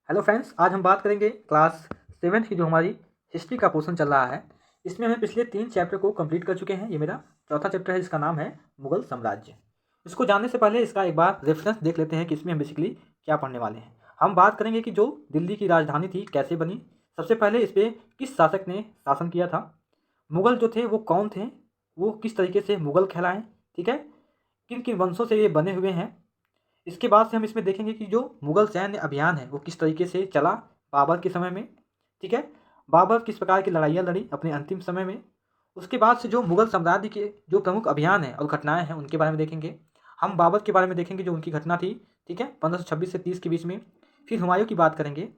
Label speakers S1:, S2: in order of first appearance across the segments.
S1: Hello friends, आज हम बात करेंगे क्लास 7th की जो हमारी हिस्ट्री का पोर्शन चल रहा है। इसमें हम पिछले 3 चैप्टर को कंप्लीट कर चुके हैं। ये मेरा चौथा चैप्टर है, जिसका नाम है मुगल साम्राज्य। इसको जानने से पहले इसका एक बार रेफरेंस देख लेते हैं कि इसमें हम बेसिकली क्या पढ़ने वाले हैं। हम बात करेंगे कि जो दिल्ली की राजधानी थी कैसे बनी, सबसे पहले इस पर किस शासक ने शासन किया था, मुगल जो थे वो कौन थे, वो किस तरीके से मुगल कहलाएँ, ठीक है, किन किन वंशों से ये बने हुए हैं। इसके बाद से हम इसमें देखेंगे कि जो मुगल सैन्य अभियान है वो किस तरीके से चला बाबर के समय में, ठीक है, बाबर किस प्रकार की लड़ाइयाँ लड़ी अपने अंतिम समय में। उसके बाद से जो मुगल साम्राज्य के जो प्रमुख अभियान हैं और घटनाएं हैं उनके बारे में देखेंगे। हम बाबर के बारे में देखेंगे जो उनकी घटना थी, ठीक है, 1526 से 30 के बीच में। फिर हुमायूं की बात करेंगे।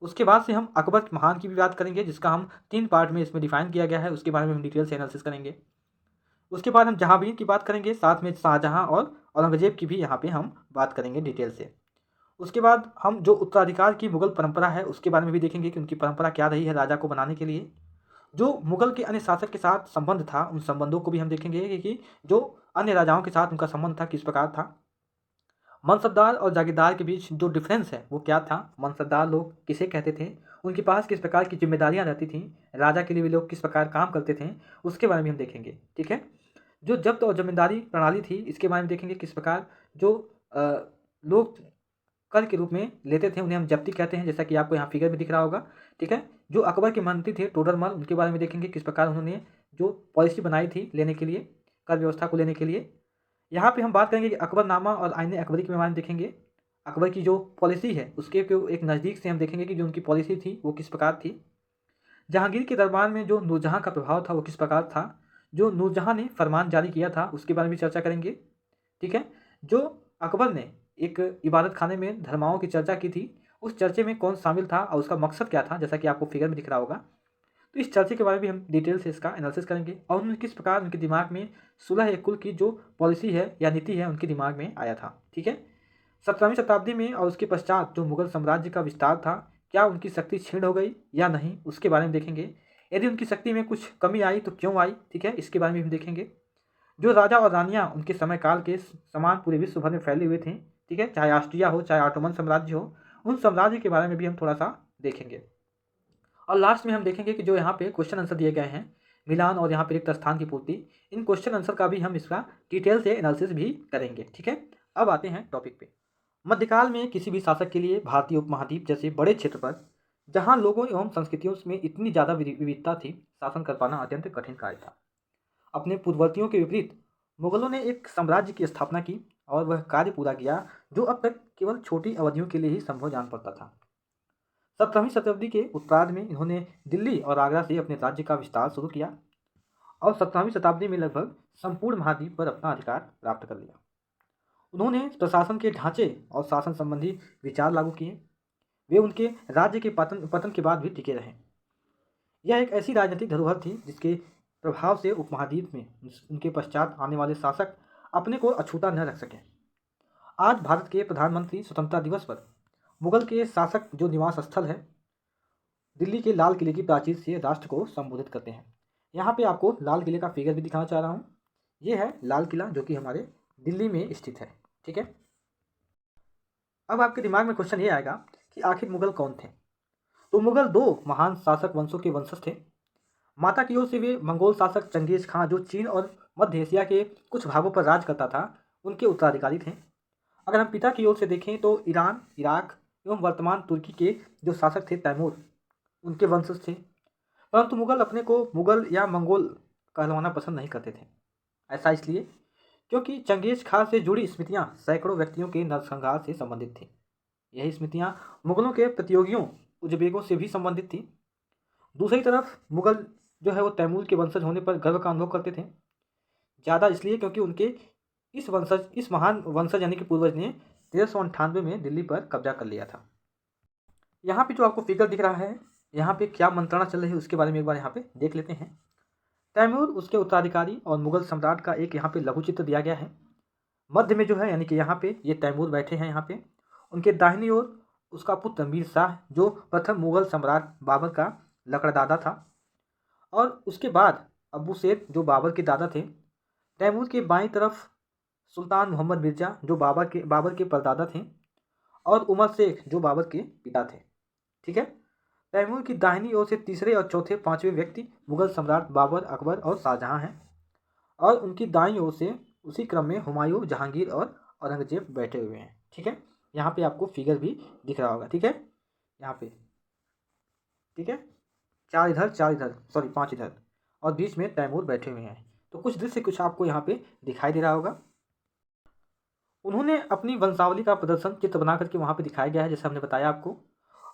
S1: उसके बाद से हम अकबर महान की भी बात करेंगे, जिसका हम 3 पार्ट में इसमें डिफाइन किया गया है, उसके बारे में हम डिटेल से एनालिसिस करेंगे। उसके बाद हम जहांगीर की बात करेंगे, साथ में शाहजहां और औरंगजेब की भी यहाँ पे हम बात करेंगे डिटेल से। उसके बाद हम जो उत्तराधिकार की मुगल परंपरा है उसके बारे में भी देखेंगे कि उनकी परंपरा क्या रही है राजा को बनाने के लिए। जो मुगल के अन्य शासक के साथ संबंध था उन संबंधों को भी हम देखेंगे कि जो अन्य राजाओं के साथ उनका संबंध था किस प्रकार था। मनसबदार और जागीरदार के बीच जो डिफरेंस है वो क्या था, मनसबदार लोग किसे कहते थे, उनके पास किस प्रकार की जिम्मेदारियां रहती थीं, राजा के लिए भी लोग किस प्रकार काम करते थे, उसके बारे में हम देखेंगे, ठीक है। जो जब्त और जमींदारी प्रणाली थी इसके बारे में देखेंगे, किस प्रकार जो लोग कर के रूप में लेते थे उन्हें हम जब्ती कहते हैं, जैसा कि आपको यहाँ फिगर भी दिख रहा होगा, ठीक है। जो अकबर के मंत्री थे टोडरमल, उनके बारे में देखेंगे किस प्रकार उन्होंने जो पॉलिसी बनाई थी लेने के लिए, कर व्यवस्था को लेने के लिए। यहाँ पे हम बात करेंगे कि अकबरनामा और आईन अकबरी के बारे में देखेंगे। अकबर की जो पॉलिसी है उसके एक नज़दीक से हम देखेंगे कि जो उनकी पॉलिसी थी वो किस प्रकार थी। जहांगीर के दरबार में जो नूरजहां का प्रभाव था वो किस प्रकार था, जो नूरजहां ने फरमान जारी किया था उसके बारे में भी चर्चा करेंगे, ठीक है। जो अकबर ने एक इबादत खाने में धर्माओं की चर्चा की थी, उस चर्चे में कौन शामिल था और उसका मकसद क्या था, जैसा कि आपको फिगर में दिख रहा होगा। तो इस चर्चे के बारे में भी हम डिटेल से इसका एनालिसिस करेंगे और उन्हें किस प्रकार उनके दिमाग में सुलह कुल की जो पॉलिसी है या नीति है उनके दिमाग में आया था, ठीक है। 17वीं शताब्दी में और उसके पश्चात जो मुगल साम्राज्य का विस्तार था, क्या उनकी शक्ति क्षीण हो गई या नहीं, उसके बारे में देखेंगे। यदि उनकी शक्ति में कुछ कमी आई तो क्यों आई, ठीक है, इसके बारे में हम देखेंगे। जो राजा और रानियां उनके समय काल के समान पूरे विश्व भर में फैले हुए थे, ठीक है, चाहे ऑस्ट्रिया हो चाहे ऑटोमन साम्राज्य हो, उन साम्राज्य के बारे में भी हम थोड़ा सा देखेंगे। और लास्ट में हम देखेंगे कि जो यहाँ पे क्वेश्चन आंसर दिए गए हैं, मिलान और यहाँ पे रिक्त स्थान की पूर्ति, इन क्वेश्चन आंसर का भी हम इसका डिटेल से एनालिसिस भी करेंगे, ठीक है। अब आते हैं टॉपिक पे। मध्यकाल में किसी भी शासक के लिए भारतीय उपमहाद्वीप जैसे बड़े क्षेत्र पर जहाँ लोगों एवं संस्कृतियों में इतनी ज़्यादा विविधता थी, शासन कर पाना अत्यंत कठिन कार्य था। अपने पूर्ववर्तियों के विपरीत मुगलों ने एक साम्राज्य की स्थापना की और वह कार्य पूरा किया जो अब तक केवल छोटी अवधियों के लिए ही संभव जान पड़ता था। 17वीं शताब्दी के उत्तरार्ध में इन्होंने दिल्ली और आगरा से अपने राज्य का विस्तार शुरू किया और 17वीं शताब्दी में लगभग संपूर्ण महाद्वीप पर अपना अधिकार प्राप्त कर लिया। उन्होंने प्रशासन के ढांचे और शासन संबंधी विचार लागू किए। वे उनके राज्य के पतन पतन के बाद भी टिके रहे। यह एक ऐसी राजनीतिक धरोहर थी जिसके प्रभाव से उपमहाद्वीप में उनके पश्चात आने वाले शासक अपने को अछूता न रख सके। आज भारत के प्रधानमंत्री स्वतंत्रता दिवस पर मुगल के शासक जो निवास स्थल है दिल्ली के लाल किले की प्राचीर से राष्ट्र को संबोधित करते हैं। यहाँ पे आपको लाल किले का फिगर भी दिखाना चाह रहा हूँ। ये है लाल किला जो कि हमारे दिल्ली में स्थित है, ठीक है। अब आपके दिमाग में क्वेश्चन ये आएगा कि आखिर मुगल कौन थे। तो मुगल दो महान शासक वंशों के वंशज थे। माता की ओर से वे मंगोल शासक चंगेज खां जो चीन और मध्य एशिया के कुछ भागों पर राज करता था उनके उत्तराधिकारी थे। अगर हम पिता की ओर से देखें तो ईरान, इराक एवं वर्तमान तुर्की के जो शासक थे तैमूर, उनके वंशज थे। परंतु मुगल अपने को मुगल या मंगोल कहलवाना पसंद नहीं करते थे। ऐसा इसलिए क्योंकि चंगेज खां से जुड़ी स्मृतियां सैकड़ों व्यक्तियों के नरसंहार से संबंधित थी। यही स्मृतियां मुगलों के प्रतियोगियों उजबेकों से भी संबंधित थी। दूसरी तरफ मुगल जो है वो तैमूर के वंशज होने पर गर्व का अनुभव करते थे, ज़्यादा इसलिए क्योंकि उनके इस महान वंशज यानी कि पूर्वज ने 1398 में दिल्ली पर कब्जा कर लिया था। यहाँ पे जो आपको फिगर दिख रहा है, यहाँ पे क्या मंत्रणा चल रही है उसके बारे में एक बार यहाँ पे देख लेते हैं। तैमूर, उसके उत्तराधिकारी और मुगल सम्राट का एक यहाँ पे लघु चित्र दिया गया है। मध्य में जो है यानी कि यहाँ पे ये तैमूर बैठे हैं, यहाँ पे उनके दाहिनी ओर उसका पुत्र मीर शाह जो प्रथम मुगल सम्राट बाबर का लकड़दादा था, और उसके बाद अबू सैद जो बाबर के दादा थे। तैमूर के बाईं तरफ सुल्तान मोहम्मद मिर्जा जो बाबर के परदादा थे, और उमर शेख जो बाबर के पिता थे। ठीक है। तैमूर की दाहिनी ओर से तीसरे और चौथे पांचवें व्यक्ति मुगल सम्राट बाबर, अकबर और शाहजहां हैं, और उनकी दाईं ओर से उसी क्रम में हुमायूं, जहांगीर और औरंगजेब बैठे हुए हैं। ठीक है, यहाँ पे आपको फिगर भी दिख रहा होगा। ठीक है, यहाँ पे, ठीक है, 4 इधर 4 इधर, सॉरी 5 इधर, और बीच में तैमूर बैठे हुए हैं। तो कुछ दृश्य कुछ आपको यहाँ पे दिखाई दे रहा होगा। उन्होंने अपनी वंशावली का प्रदर्शन चित्र बना करके वहाँ पे दिखाया गया है, जैसे हमने बताया आपको,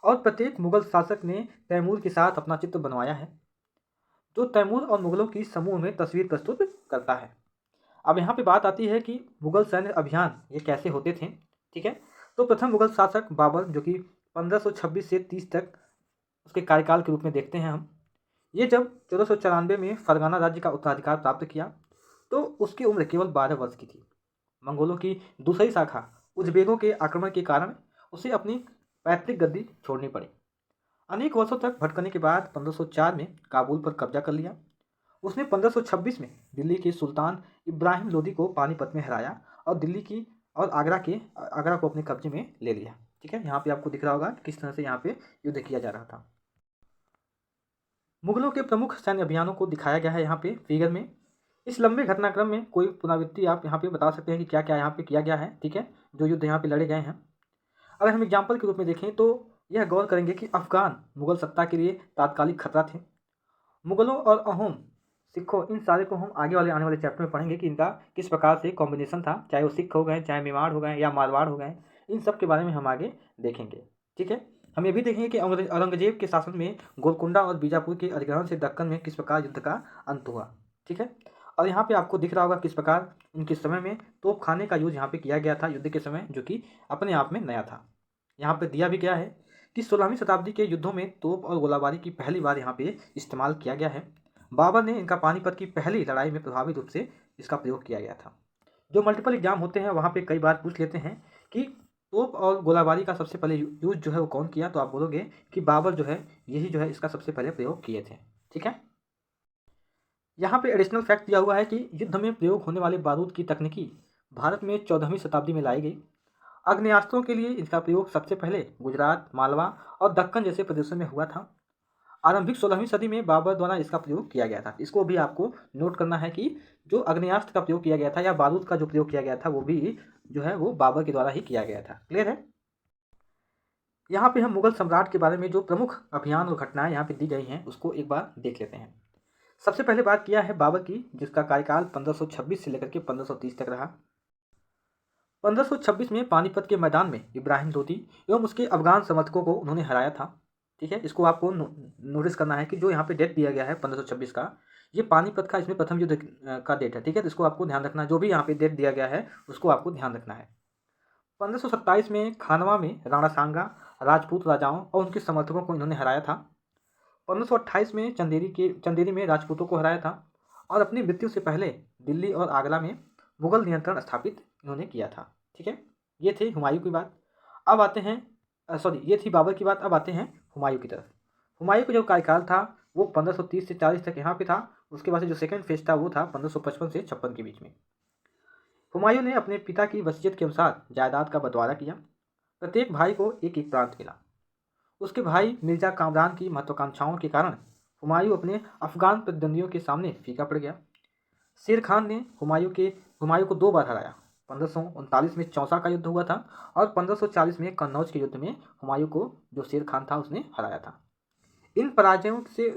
S1: और प्रत्येक मुगल शासक ने तैमूर के साथ अपना चित्र बनवाया है, जो तैमूर और मुगलों की समूह में तस्वीर प्रस्तुत करता है। अब यहाँ पे बात आती है कि मुगल सैन्य अभियान ये कैसे होते थे। ठीक है, तो प्रथम मुगल शासक बाबर, जो कि 1526 से 30 तक उसके कार्यकाल के रूप में देखते हैं हम, ये जब 1494 में फरगाना राज्य का उत्तराधिकार प्राप्त किया तो उसकी उम्र केवल 12 वर्ष की थी। मंगोलों की दूसरी शाखा उज्बेकों के आक्रमण के कारण उसे अपनी पैतृक गद्दी छोड़नी पड़ी। अनेक वर्षों तक भटकने के बाद 1504 में काबुल पर कब्जा कर लिया। उसने 1526 में दिल्ली के सुल्तान इब्राहिम लोदी को पानीपत में हराया और दिल्ली की और आगरा को अपने कब्जे में ले लिया। ठीक है, यहाँ पे आपको दिख रहा होगा किस तरह से यहाँ पे युद्ध किया जा रहा था। मुगलों के प्रमुख सैन्य अभियानों को दिखाया गया है यहाँ पे फिगर में। इस लंबे घटनाक्रम में कोई पुनरावृत्ति आप यहाँ पे बता सकते हैं कि क्या क्या यहाँ पे किया गया है। ठीक है, जो युद्ध यहाँ पे लड़े गए हैं, अगर हम एग्जाम्पल के रूप में देखें तो यह गौर करेंगे कि अफगान मुगल सत्ता के लिए तात्कालिक खतरा थे। मुगलों और अहोम, सिखों, इन सारे को हम आगे आने वाले चैप्टर में पढ़ेंगे कि इनका किस प्रकार से कॉम्बिनेशन था, चाहे वो सिख हो गए, चाहे मेवाड़ हो गए या मारवाड़ हो गए, इन सब के बारे में हम आगे देखेंगे। ठीक है, हम ये भी देखेंगे कि औरंगजेब के शासन में गोलकुंडा और बीजापुर के अधिग्रहण से दक्कन में किस प्रकार युद्ध का अंत हुआ। ठीक है, और यहाँ पे आपको दिख रहा होगा किस प्रकार उनके समय में तोप खाने का यूज यहाँ पे किया गया था युद्ध के समय, जो कि अपने आप में नया था। यहाँ पे दिया भी गया है कि 16वीं शताब्दी के युद्धों में तोप और गोलाबारी की पहली बार यहाँ पे इस्तेमाल किया गया है। बाबर ने इनका पानीपत की पहली लड़ाई में प्रभावी रूप से इसका प्रयोग किया गया था। जो मल्टीपल एग्जाम होते हैं वहाँ पे कई बार पूछ लेते हैं कि तोप और गोलाबारी का सबसे पहले यूज जो है वो कौन किया, तो आप बोलोगे कि बाबर जो है यही जो है इसका सबसे पहले प्रयोग किए थे। ठीक है, यहाँ पे एडिशनल फैक्ट दिया हुआ है कि युद्ध में प्रयोग होने वाले बारूद की तकनीकी भारत में 14वीं शताब्दी में लाई गई। आग्नेयास्त्रों के लिए इसका प्रयोग सबसे पहले गुजरात, मालवा और दक्कन जैसे प्रदेशों में हुआ था। आरंभिक 16वीं सदी में बाबर द्वारा इसका प्रयोग किया गया था। इसको भी आपको नोट करना है कि जो आग्नेयास्त्र का प्रयोग किया गया था या बारूद का जो प्रयोग किया गया था वो भी जो है वो बाबर के द्वारा ही किया गया था। क्लियर है। यहाँ पे हम मुगल सम्राट के बारे में जो प्रमुख अभियान और घटनाएं यहाँ पे दी गई हैं उसको एक बार देख लेते हैं। सबसे पहले बात किया है बाबर की, जिसका कार्यकाल 1526 से लेकर के 1530 तक रहा। 1526 में पानीपत के मैदान में इब्राहिम लोदी एवं उसके अफगान समर्थकों को उन्होंने हराया था। ठीक है, इसको आपको नोटिस करना है कि जो यहाँ पे डेट दिया गया है 1526 का, ये पानीपत का इसमें प्रथम युद्ध का डेट है। ठीक है, तो इसको आपको ध्यान रखना है, जो भी यहाँ पे डेट दिया गया है उसको आपको ध्यान रखना है। 1527 में खानवा में राणा सांगा राजपूत राजाओं और उनके समर्थकों को इन्होंने हराया था। 1528 में चंदेरी में राजपूतों को हराया था और अपनी मृत्यु से पहले दिल्ली और आगरा में मुगल नियंत्रण स्थापित इन्होंने किया था। ठीक है, ये थे हुमायूं की बात। अब आते हैं ये थी बाबर की बात। अब आते हैं हुमायूं की तरफ। हुमायूं का जो कार्यकाल था वो 1530 से 40 तक यहाँ पे था। उसके बाद से जो सेकंड फेज था वो था 1555 से 56 के बीच में। हुमायूं ने अपने पिता की वसीयत के अनुसार जायदाद का बंटवारा किया। प्रत्येक भाई को एक एक प्रांत मिला। उसके भाई मिर्जा कामरान की महत्वाकांक्षाओं के कारण हुमायूं अपने अफगान प्रतिद्वंदियों के सामने फीका पड़ गया। शेर खान ने हुमायूं को 2 बार हराया। 1539 में चौसा का युद्ध हुआ था और 1540 में कन्नौज के युद्ध में हुमायूं को जो शेर खान था उसने हराया था। इन पराजयों से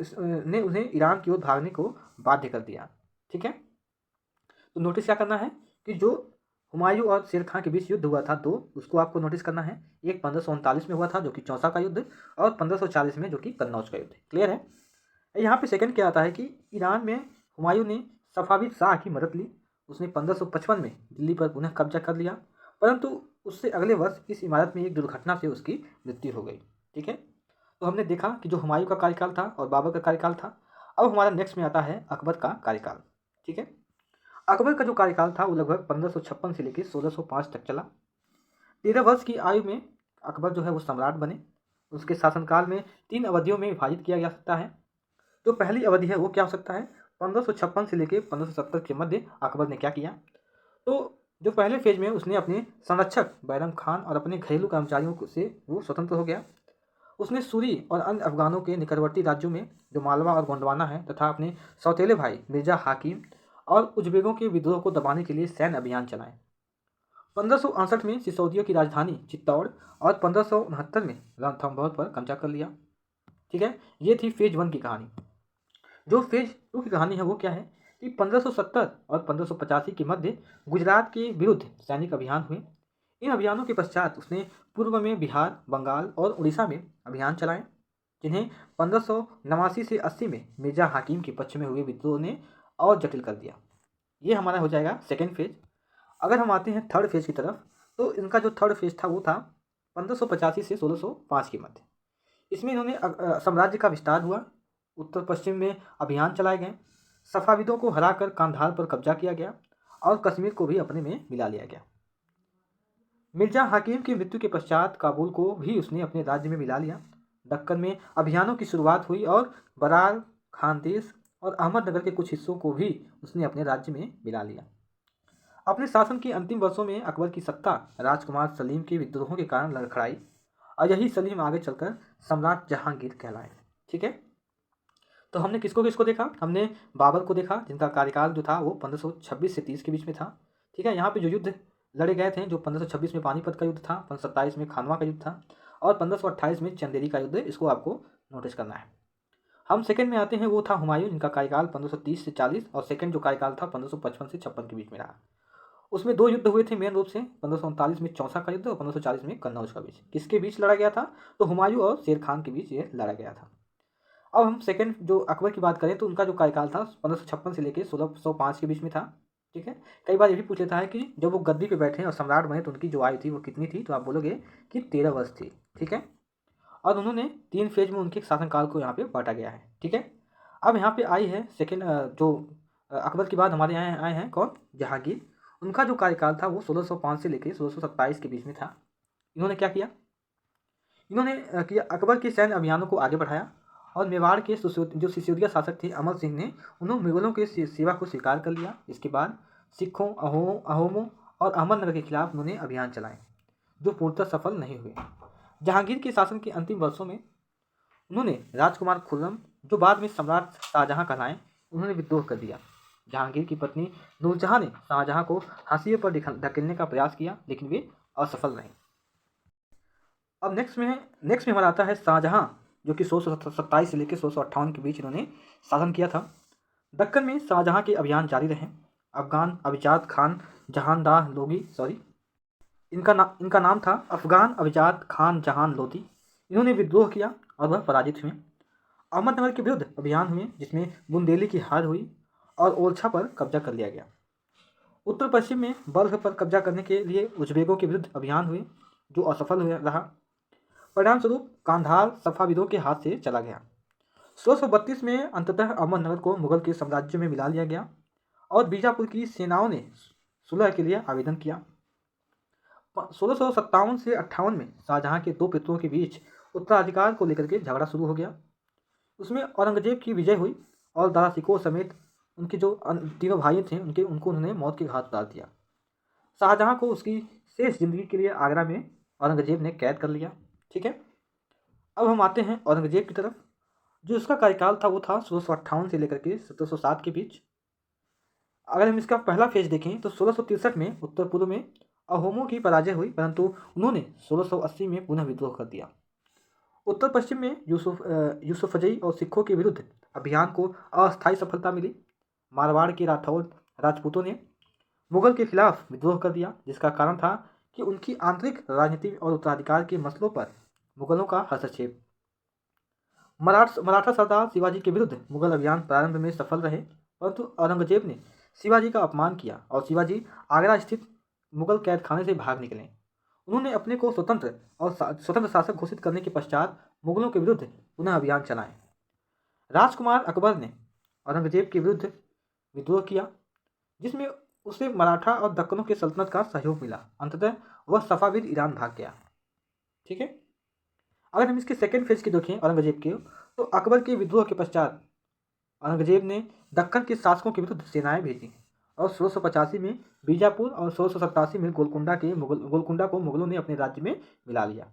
S1: ने उन्हें ईरान की ओर भागने को बाध्य कर दिया। ठीक है, तो नोटिस क्या करना है कि जो हुमायूं और शेर खान के बीच युद्ध हुआ था दो, उसको आपको नोटिस करना है। एक 1539 में हुआ था जो कि चौसा का युद्ध, और 1540 में जो कि कन्नौज का युद्ध। क्लियर है। यहाँ पे सेकंड क्या आता है कि ईरान में हुमायूं ने सफाविद शाह की मदद ली। उसने 1555 में दिल्ली पर पुनः कब्जा कर लिया, परंतु उससे अगले वर्ष इस इमारत में एक दुर्घटना से उसकी मृत्यु हो गई। ठीक है, तो हमने देखा कि जो हुमायूं का कार्यकाल था और बाबर का कार्यकाल था। अब हमारा नेक्स्ट में आता है अकबर का कार्यकाल। ठीक है, अकबर का जो कार्यकाल था वो लगभग 1556 से लेकर 1605 तक चला। 13 वर्ष की आयु में अकबर जो है वो सम्राट बने। उसके शासनकाल में 3 अवधियों में विभाजित किया जा सकता है। जो पहली अवधि है वो क्या हो सकता है, 1556 से लेकर 1570 के मध्य अकबर ने क्या किया, तो जो पहले फेज में उसने अपने संरक्षक बैरम खान और अपने घरेलू कर्मचारियों से वो स्वतंत्र हो गया। उसने सूरी और अन्य अफगानों के निकटवर्ती राज्यों में जो मालवा और गोंडवाना है तथा अपने सौतेले भाई मिर्जा हाकिम और उज्बेकों के विद्रोह को दबाने के लिए सैन्य अभियान चलाए। 1568 में सिसोदिया की राजधानी चित्तौड़ और 1569 में रणथंभौर पर कब्जा कर लिया। ठीक है, ये थी फेज 1 की कहानी। जो फेज 2 की कहानी है वो क्या है कि 1570 और 1585 के मध्य गुजरात के विरुद्ध सैनिक अभियान हुए। इन अभियानों के पश्चात उसने पूर्व में बिहार, बंगाल और उड़ीसा में अभियान चलाए, जिन्हें 1589 से 80 में मिर्जा हाकिम के पक्ष में हुए विद्रोह ने और जटिल कर दिया। ये हमारा हो जाएगा सेकेंड फेज। अगर हम आते हैं थर्ड फेज की तरफ, तो इनका जो थर्ड फेज था वो था 1585 से 1605 के मध्य। इसमें इन्होंने साम्राज्य का विस्तार हुआ, उत्तर पश्चिम में अभियान चलाए गए, सफ़ाविदों को हराकर कांधार पर कब्जा किया गया और कश्मीर को भी अपने में मिला लिया गया। मिर्जा हाकिम की मृत्यु के पश्चात काबुल को भी उसने अपने राज्य में मिला लिया। दक्कन में अभियानों की शुरुआत हुई और बरार, खानदेश और अहमदनगर के कुछ हिस्सों को भी उसने अपने राज्य में मिला लिया। अपने शासन के अंतिम वर्षों में अकबर की सत्ता राजकुमार सलीम के विद्रोहों के कारण लड़खड़ाई और यही सलीम आगे चलकर सम्राट जहांगीर कहलाए। ठीक है, तो हमने किसको किसको देखा? हमने बाबर को देखा, जिनका कार्यकाल जो था वो 1526 से 30 के बीच में था। ठीक है, यहाँ पे जो युद्ध लड़े गए थे, जो 1526 में पानीपत का युद्ध था, 1527 में खानवा का युद्ध था और 1528 में चंदेरी का युद्ध, इसको आपको नोटिस करना है। हम सेकंड में आते हैं, वो था हुमायूं, जिनका कार्यकाल 1530 से 40 और सेकंड जो कार्यकाल था 1555 से 56 के बीच में रहा। उसमें दो युद्ध हुए थे मेन रूप से, 1539 में चौसा का युद्ध और 1540 में कन्नौज का बीच। किसके बीच लड़ा गया था? तो हुमायूं और शेर खान के बीच ये लड़ा गया था। अब हम सेकंड जो अकबर की बात करें तो उनका जो कार्यकाल था 1556 से लेकर 1605 के बीच में था। ठीक है, कई बार ये भी पूछ लेता है कि जब वो गद्दी पे बैठे और सम्राट बने तो उनकी जो आयु थी वो कितनी थी, तो आप बोलोगे कि 13 वर्ष थी। ठीक है, और उन्होंने 3 फेज में उनके शासनकाल को यहाँ पे बांटा गया है। ठीक है, अब यहाँ पे आई है सेकेंड, जो अकबर के बाद हमारे यहाँ आए हैं कौन? जहांगीर। उनका जो कार्यकाल था वो 1605 से लेकर 1627 के बीच में था। इन्होंने क्या किया? इन्होंने किया अकबर के सैन्य अभियानों को आगे बढ़ाया और मेवाड़ के जो सिसोदिया शासक थे अमर सिंह ने उन्होंने मुगलों के सेवा को स्वीकार कर लिया। इसके बाद सिखों, अहोमों और अहमदनगर के खिलाफ उन्होंने अभियान चलाए, जो पूर्णतः सफल नहीं हुए। जहांगीर के शासन के अंतिम वर्षों में उन्होंने राजकुमार खुर्रम, जो बाद में सम्राट शाहजहां कहलाए, उन्होंने विद्रोह कर दिया। जहांगीर की पत्नी नूरजहां ने शाहजहां को हाशिए पर धकेलने का प्रयास किया, लेकिन वे असफल रहे। अब नेक्स्ट में हमारा आता है शाहजहां, जो कि 1627 से लेकर 1658 के बीच इन्होंने शासन किया था। दक्कन में शाहजहां के अभियान जारी रहे। अफगान अभिजात खान जहानदार लोधी, इनका नाम था अफगान अभिजात खान जहान लोधी। इन्होंने विद्रोह किया और वह पराजित हुए। अहमदनगर के विरुद्ध अभियान हुए, जिसमें बुंदेली की हार हुई और ओरछा पर कब्जा कर लिया गया। उत्तर पश्चिम में बल्ख पर कब्जा करने के लिए उज्बेकों के विरुद्ध अभियान हुए, जो असफल रहा। परिणामस्वरूप कांधार सफ़ाविदों के हाथ से चला गया। 1632 में अंततः अहमदनगर को मुगल के साम्राज्य में मिला लिया गया और बीजापुर की सेनाओं ने सुलह के लिए आवेदन किया। 1657 से 58 में शाहजहां के दो पितरों के बीच उत्तराधिकार को लेकर के झगड़ा शुरू हो गया। उसमें औरंगजेब की विजय हुई और दारा सिकोह समेत उनके जो तीनों भाई थे उनको उन्होंने मौत के घाट उतार दिया। शाहजहां को उसकी शेष जिंदगी के लिए आगरा में औरंगजेब ने कैद कर लिया। ठीक है, अब हम आते हैं औरंगजेब की तरफ। जो इसका कार्यकाल था वो था 1658 से लेकर के 1707 के बीच। अगर हम इसका पहला फेज देखें तो 1663 में उत्तर पूर्व में अहोमों की पराजय हुई, परंतु उन्होंने 1680 में पुनः विद्रोह कर दिया। उत्तर पश्चिम में यूसुफजई और सिखों के विरुद्ध अभियान को अस्थायी सफलता मिली। मारवाड़ के राठौर राजपूतों ने मुगल के खिलाफ विद्रोह कर दिया, जिसका कारण था कि उनकी आंतरिक राजनीति और उत्तराधिकार के मसलों पर मुगलों का हस्तक्षेप। मराठा सरदार शिवाजी के विरुद्ध मुगल अभियान प्रारंभ में सफल रहे, परंतु औरंगजेब ने शिवाजी का अपमान किया और शिवाजी आगरा स्थित मुगल कैद खाने से भाग निकले। उन्होंने अपने को स्वतंत्र शासक घोषित करने के पश्चात मुगलों के विरुद्ध पुनः अभियान चलाए। राजकुमार अकबर ने औरंगजेब के विरुद्ध विद्रोह किया, जिसमें उसे मराठा और दक्कनों के सल्तनत का सहयोग मिला। अंततः वह सफाविद ईरान भाग गया। ठीक है, अगर हम इसके सेकेंड फेज की देखें औरंगजेब के, तो अकबर के विद्रोह के पश्चात औरंगजेब ने दक्कन के शासकों के विरुद्ध सेनाएं भेजी और 1685 में बीजापुर और 1687 में गोलकुंडा को मुगलों ने अपने राज्य में मिला लिया।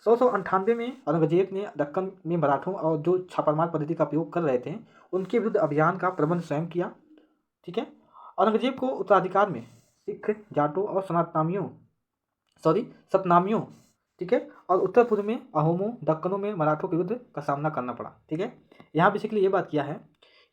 S1: 1698 में औरंगजेब ने दक्कन में मराठों और जो छापामार पद्धति का उपयोग कर रहे थे उनके विरुद्ध अभियान का प्रबंध स्वयं किया। ठीक है। औरंगजेब को उत्तराधिकार में सिख, जाटों और सतनामियों, ठीक है, और उत्तर पूर्व में अहोमों, दक्कनों में मराठों के विरुद्ध का सामना करना पड़ा। ठीक है। यहाँ बेसिकली ये बात किया है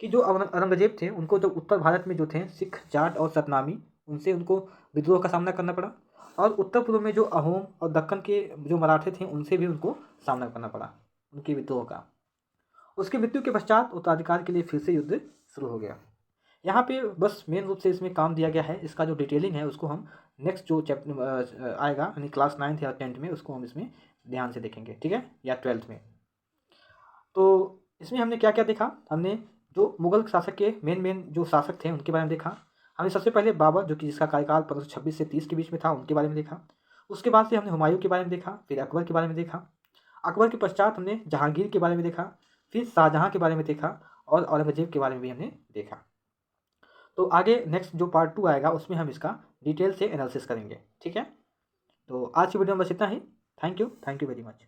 S1: कि जो औरंगजेब थे उनको जो उत्तर भारत में जो थे सिख, जाट और सतनामी, उनसे उनको विद्रोह का सामना करना पड़ा, और उत्तर पूर्व में जो अहोम और दक्कन के जो मराठे थे उनसे भी उनको सामना करना पड़ा उनके विद्रोह का। उसकी मृत्यु के पश्चात उत्तराधिकार के लिए फिर से युद्ध शुरू हो गया। यहाँ पे बस मेन रूप से इसमें काम दिया गया है। इसका जो डिटेलिंग है उसको हम नेक्स्ट जो चैप्टर आएगा यानी क्लास 9th या 10th में उसको हम इसमें ध्यान से देखेंगे। ठीक है, या 12th में। तो इसमें हमने क्या क्या देखा, हमने जो मुगल शासक के मेन जो शासक थे उनके बारे में देखा। हमने सबसे पहले बाबर, जो कि जिसका कार्यकाल 1526 से 30 के बीच में था, उनके बारे में देखा। उसके बाद से हमने हुमायूं के बारे में देखा, फिर अकबर के बारे में देखा। अकबर के पश्चात हमने जहांगीर के बारे में देखा, फिर शाहजहाँ के बारे में देखा, और औरंगजेब के बारे में भी हमने देखा। तो आगे नेक्स्ट जो पार्ट 2 आएगा उसमें हम इसका डिटेल से एनालिसिस करेंगे। ठीक है, तो आज की वीडियो में बस इतना ही। Thank you very much.